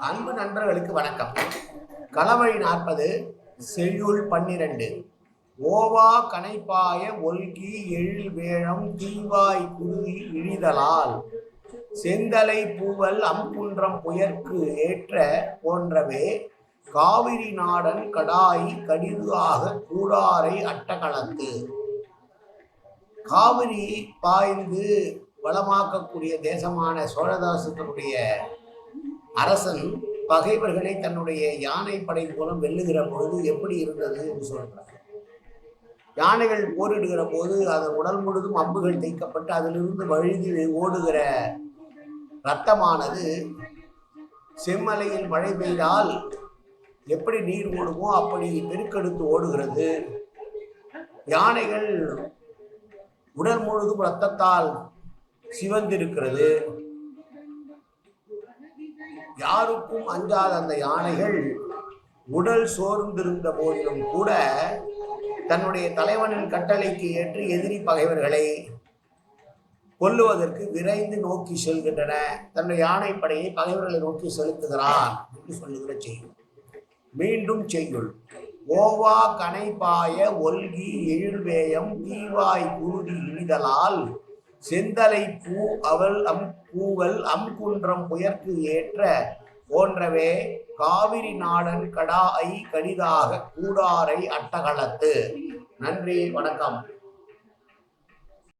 அன்பு நண்பர்களுக்கு வணக்கம். களவழி 40 செய்யுள் 12. ஓவா கணைப்பாய ஒல்கி எழில் வேழம் தீவாய் குருதி இழிதலால் செந்தலை பூவல் அம்புன்றம் புயற்கு ஏற்ற போன்றவே காவிரி நாடன் கடாய் கடிது ஆக கூடாரை அட்டகளத்து. காவிரி பாய்ந்து வளமாக்கக்கூடிய தேசமான சோழதாசத்தினுடைய அரசன் பகைவர்களை தன்னுடைய யானை படை மூலம் வெல்லுகிற பொழுது எப்படி இருந்தது என்று சொல்றார். யானைகள் போரிடுகிற போது அதன் உடல் முழுதும் அம்புகள் தைக்கப்பட்டு அதிலிருந்து வழுதி ஓடுகிற இரத்தமானது செம்மலையில் மழை பெய்தால் எப்படி நீர் ஓடுமோ அப்படி பெருக்கெடுத்து ஓடுகிறது. யானைகள் உடல் முழுதும் இரத்தத்தால் சிவந்திருக்கிறது. யாருக்கும் அஞ்சாத அந்த யானைகள் உடல் சோர்ந்திருந்த போதிலும் கூட தன்னுடைய தலைவனின் கட்டளைக்கு ஏற்று எதிரி பகைவர்களை கொல்லுவதற்கு விரைந்து நோக்கி செல்கின்றன. தன்னுடைய யானைப்படையை பகைவர்களை நோக்கி செலுத்துகிறான் என்று சொல்லுகிற செய்யுள். மீண்டும் செய்யுள். ஓவா கணைப்பாய ஒல்கி எழில்வேயம் தீவாய் குருதி இழிதலால் செந்தலை பூ அவள் பூவல் அம்குன்றம் புயற்கு ஏற்ற போன்றவே காவிரி நாடன் கடாய் கடிதாக கூடாரை அட்டகளத்து. நன்றி, வணக்கம்.